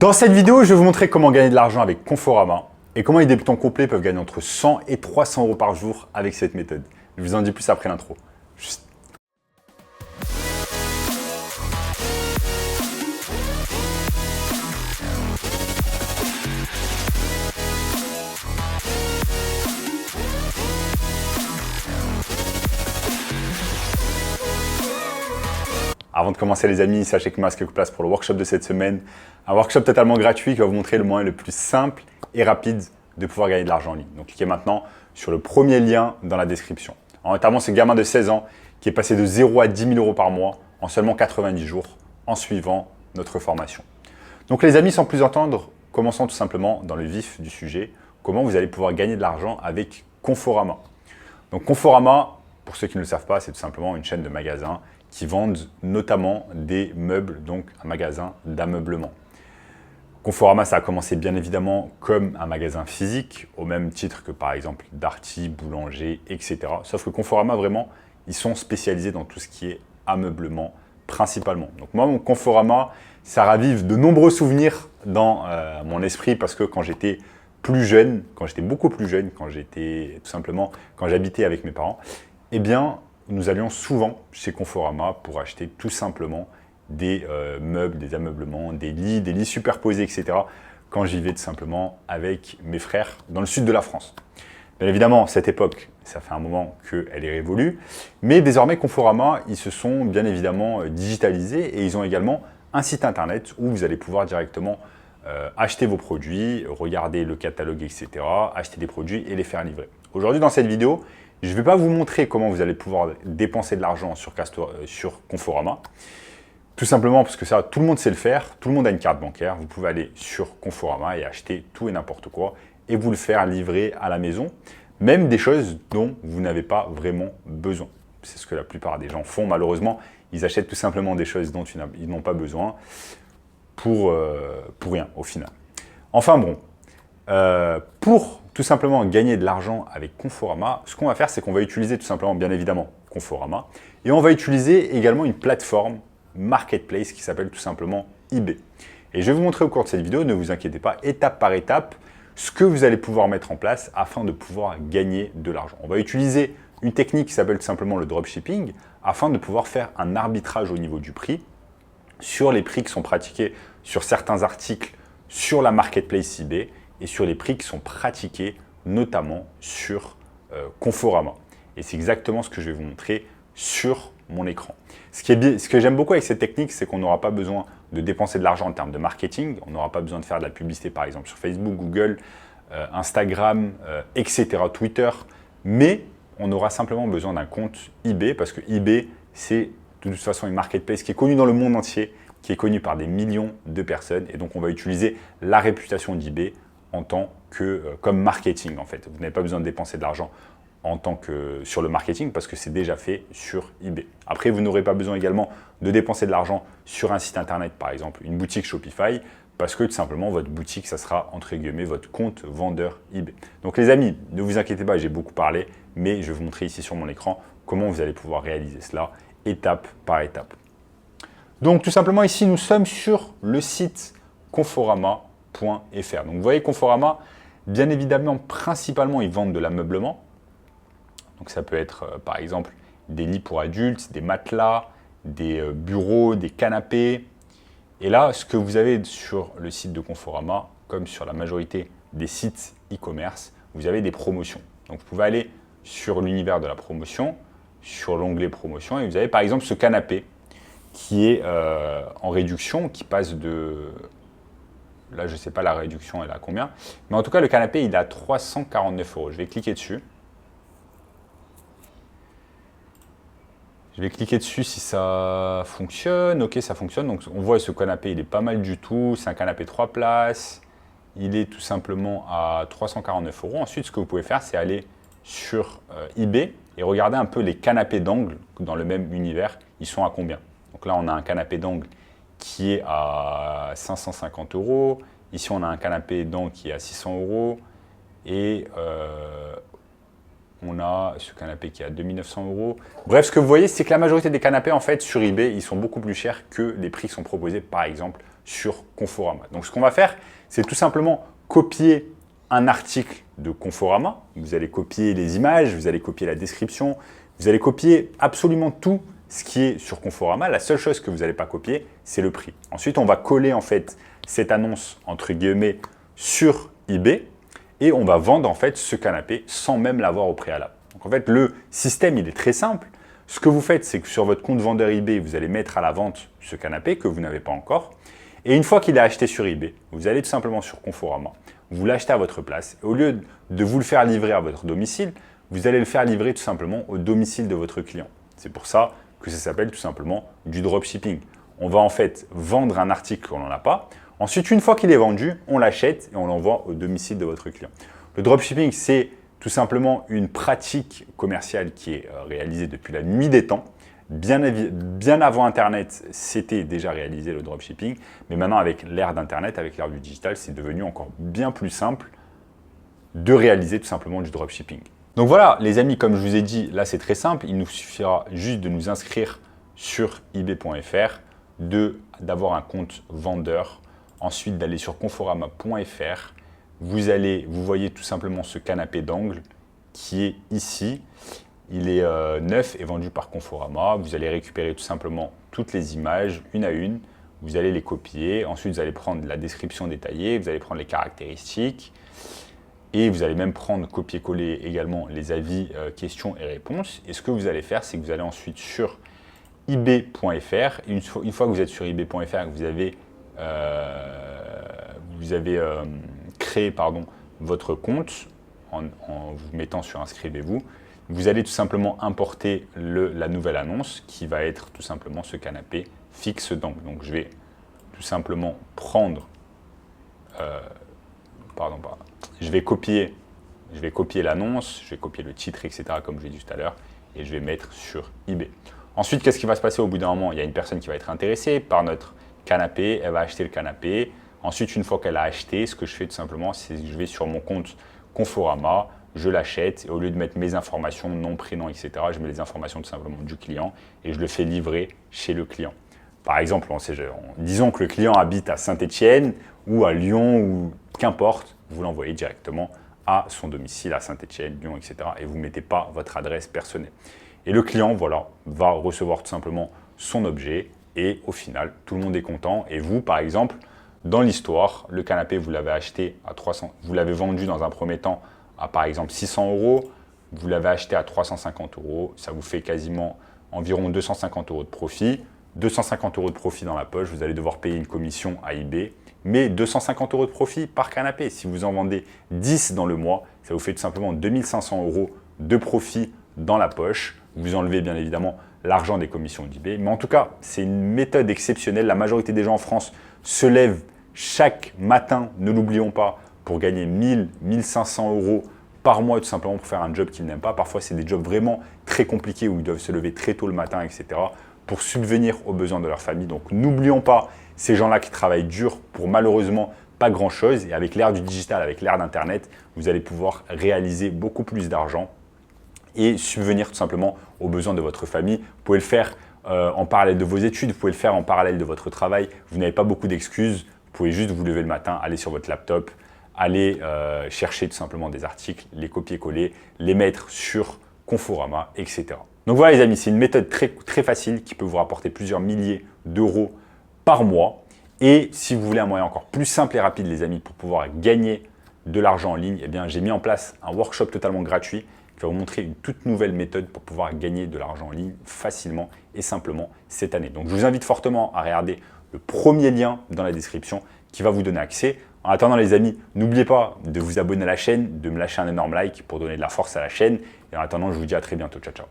Dans cette vidéo, je vais vous montrer comment gagner de l'argent avec Conforama et comment les débutants complets peuvent gagner entre 100 et 300 euros par jour avec cette méthode. Je vous en dis plus après l'intro. Avant de commencer les amis, sachez que moi, quelques places pour le workshop de cette semaine. Un workshop totalement gratuit qui va vous montrer le moyen le plus simple et rapide de pouvoir gagner de l'argent en ligne. Donc cliquez maintenant sur le premier lien dans la description. En notamment ce gamin de 16 ans qui est passé de 0 à 10 000 euros par mois en seulement 90 jours en suivant notre formation. Donc les amis, sans plus attendre, commençons tout simplement dans le vif du sujet. Comment vous allez pouvoir gagner de l'argent avec Conforama. Donc Conforama, pour ceux qui ne le savent pas, c'est tout simplement une chaîne de magasins qui vendent notamment des meubles, donc un magasin d'ameublement. Conforama, ça a commencé bien évidemment comme un magasin physique, au même titre que par exemple Darty, Boulanger, etc. Sauf que Conforama, vraiment, ils sont spécialisés dans tout ce qui est ameublement principalement. Donc moi, mon Conforama, ça ravive de nombreux souvenirs dans mon esprit parce que quand j'étais plus jeune, quand j'étais beaucoup plus jeune, quand j'habitais avec mes parents, eh bien, nous allions souvent chez Conforama pour acheter tout simplement des meubles, des ameublements, des lits superposés, etc. quand j'y vais tout simplement avec mes frères dans le sud de la France. Bien évidemment, cette époque, ça fait un moment qu'elle est révolue, mais désormais Conforama, ils se sont bien évidemment digitalisés et ils ont également un site internet où vous allez pouvoir directement acheter vos produits, regarder le catalogue, etc., acheter des produits et les faire livrer. Aujourd'hui, dans cette vidéo, je ne vais pas vous montrer comment vous allez pouvoir dépenser de l'argent sur Conforama. Tout simplement parce que ça, tout le monde sait le faire, tout le monde a une carte bancaire. Vous pouvez aller sur Conforama et acheter tout et n'importe quoi et vous le faire livrer à la maison, même des choses dont vous n'avez pas vraiment besoin. C'est ce que la plupart des gens font malheureusement. Ils achètent tout simplement des choses dont ils n'ont pas besoin pour rien au final. Enfin bon, pour tout simplement gagner de l'argent avec Conforama, ce qu'on va faire, c'est qu'on va utiliser tout simplement, bien évidemment, Conforama. Et on va utiliser également une plateforme marketplace qui s'appelle tout simplement eBay. Et je vais vous montrer au cours de cette vidéo, ne vous inquiétez pas, étape par étape, ce que vous allez pouvoir mettre en place afin de pouvoir gagner de l'argent. On va utiliser une technique qui s'appelle tout simplement le dropshipping afin de pouvoir faire un arbitrage au niveau du prix sur les prix qui sont pratiqués sur certains articles sur la marketplace eBay et sur les prix qui sont pratiqués notamment sur Conforama. Et c'est exactement ce que je vais vous montrer sur mon écran. Ce que j'aime beaucoup avec cette technique, c'est qu'on n'aura pas besoin de dépenser de l'argent en termes de marketing. On n'aura pas besoin de faire de la publicité, par exemple, sur Facebook, Google, Instagram, etc., Twitter. Mais on aura simplement besoin d'un compte eBay parce que eBay, c'est de toute façon une marketplace qui est connue dans le monde entier, qui est connue par des millions de personnes. Et donc, on va utiliser la réputation d'eBay en tant que comme marketing en fait. Vous n'avez pas besoin de dépenser de l'argent en tant que sur le marketing parce que c'est déjà fait sur eBay. Après, vous n'aurez pas besoin également de dépenser de l'argent sur un site internet, par exemple une boutique Shopify, parce que tout simplement votre boutique, ça sera entre guillemets votre compte vendeur eBay. Donc les amis, ne vous inquiétez pas, j'ai beaucoup parlé, mais je vais vous montrer ici sur mon écran comment vous allez pouvoir réaliser cela étape par étape. Donc tout simplement ici, nous sommes sur le site Conforama.fr. Donc vous voyez Conforama, bien évidemment, principalement, ils vendent de l'ameublement. Donc ça peut être par exemple des lits pour adultes, des matelas, des bureaux, des canapés. Et là, ce que vous avez sur le site de Conforama, comme sur la majorité des sites e-commerce, vous avez des promotions. Donc vous pouvez aller sur l'univers de la promotion, sur l'onglet promotion, et vous avez par exemple ce canapé qui est en réduction, qui passe de... Là, je ne sais pas la réduction, elle est à combien. Mais en tout cas, le canapé, il est à 349 €. Je vais cliquer dessus. Je vais cliquer dessus si ça fonctionne. Ok, ça fonctionne. Donc, on voit ce canapé, il est pas mal du tout. C'est un canapé 3 places. Il est tout simplement à 349 €. Ensuite, ce que vous pouvez faire, c'est aller sur eBay et regarder un peu les canapés d'angle dans le même univers. Ils sont à combien? Donc là, on a un canapé d'angle qui est à 550 €. Ici, on a un canapé d'angle qui est à 600 €. Et on a ce canapé qui est à 2900 €. Bref, ce que vous voyez, c'est que la majorité des canapés, en fait, sur eBay, ils sont beaucoup plus chers que les prix qui sont proposés, par exemple, sur Conforama. Donc ce qu'on va faire, c'est tout simplement copier un article de Conforama. Vous allez copier les images, vous allez copier la description, vous allez copier absolument tout ce qui est sur Conforama. La seule chose que vous n'allez pas copier, c'est le prix. Ensuite, on va coller en fait cette annonce entre guillemets sur eBay et on va vendre en fait ce canapé sans même l'avoir au préalable. Donc en fait, le système, il est très simple. Ce que vous faites, c'est que sur votre compte vendeur eBay, vous allez mettre à la vente ce canapé que vous n'avez pas encore. Et une fois qu'il est acheté sur eBay, vous allez tout simplement sur Conforama, vous l'achetez à votre place. Et au lieu de vous le faire livrer à votre domicile, vous allez le faire livrer tout simplement au domicile de votre client. C'est pour ça que ça s'appelle tout simplement du dropshipping. On va en fait vendre un article qu'on n'en a pas. Ensuite, une fois qu'il est vendu, on l'achète et on l'envoie au domicile de votre client. Le dropshipping, c'est tout simplement une pratique commerciale qui est réalisée depuis la nuit des temps. Bien avant Internet, c'était déjà réalisé le dropshipping, mais maintenant avec l'ère d'Internet, avec l'ère du digital, c'est devenu encore bien plus simple de réaliser tout simplement du dropshipping. Donc voilà, les amis, comme je vous ai dit, là c'est très simple, il nous suffira juste de nous inscrire sur ebay.fr, d'avoir un compte vendeur, ensuite d'aller sur conforama.fr. Vous voyez tout simplement ce canapé d'angle qui est ici. Il est neuf et vendu par Conforama. Vous allez récupérer tout simplement toutes les images, une à une. Vous allez les copier. Ensuite, vous allez prendre la description détaillée. Vous allez prendre les caractéristiques. Et vous allez même prendre, copier-coller également les avis, questions et réponses. Et ce que vous allez faire, c'est que vous allez ensuite sur ebay.fr. Une fois que vous êtes sur ebay.fr, vous avez créé votre compte en vous mettant sur inscrivez-vous. Vous allez tout simplement importer la nouvelle annonce qui va être tout simplement ce canapé fixe d'angle. Donc je vais tout simplement prendre, je vais copier l'annonce, je vais copier le titre, etc. comme je l'ai dit tout à l'heure et je vais mettre sur eBay. Ensuite, qu'est-ce qui va se passer au bout d'un moment? Il y a une personne qui va être intéressée par notre canapé, elle va acheter le canapé. Ensuite, une fois qu'elle a acheté, ce que je fais tout simplement, c'est que je vais sur mon compte Conforama, je l'achète et au lieu de mettre mes informations, nom, prénom, etc., je mets les informations tout simplement du client et je le fais livrer chez le client. Par exemple, disons que le client habite à Saint-Étienne ou à Lyon ou qu'importe, vous l'envoyez directement à son domicile à Saint-Étienne, Lyon, etc. et vous ne mettez pas votre adresse personnelle. Et le client, voilà, va recevoir tout simplement son objet et au final, tout le monde est content. Et vous, par exemple, dans l'histoire, le canapé, vous l'avez acheté à 300, vous l'avez vendu dans un premier temps à par exemple 600 €, vous l'avez acheté à 350 €, ça vous fait quasiment environ 250 € de profit. 250 € de profit dans la poche, vous allez devoir payer une commission à eBay, mais 250 € de profit par canapé. Si vous en vendez 10 dans le mois, ça vous fait tout simplement 2500 € de profit dans la poche. Vous enlevez bien évidemment l'argent des commissions d'eBay. Mais en tout cas, c'est une méthode exceptionnelle. La majorité des gens en France se lèvent chaque matin, ne l'oublions pas, pour gagner 1000, 1500 € par mois tout simplement pour faire un job qu'ils n'aiment pas. Parfois, c'est des jobs vraiment très compliqués où ils doivent se lever très tôt le matin, etc. pour subvenir aux besoins de leur famille. Donc, n'oublions pas ces gens-là qui travaillent dur pour malheureusement pas grand-chose. Et avec l'ère du digital, avec l'ère d'Internet, vous allez pouvoir réaliser beaucoup plus d'argent et subvenir tout simplement aux besoins de votre famille. Vous pouvez le faire en parallèle de vos études, vous pouvez le faire en parallèle de votre travail. Vous n'avez pas beaucoup d'excuses. Vous pouvez juste vous lever le matin, aller sur votre laptop, aller chercher tout simplement des articles, les copier-coller, les mettre sur Conforama, etc. Donc voilà les amis, c'est une méthode très, très facile qui peut vous rapporter plusieurs milliers d'euros par mois. Et si vous voulez un moyen encore plus simple et rapide les amis pour pouvoir gagner de l'argent en ligne, eh bien j'ai mis en place un workshop totalement gratuit qui va vous montrer une toute nouvelle méthode pour pouvoir gagner de l'argent en ligne facilement et simplement cette année. Donc je vous invite fortement à regarder le premier lien dans la description qui va vous donner accès. En attendant les amis, n'oubliez pas de vous abonner à la chaîne, de me lâcher un énorme like pour donner de la force à la chaîne. Et en attendant, je vous dis à très bientôt. Ciao, ciao.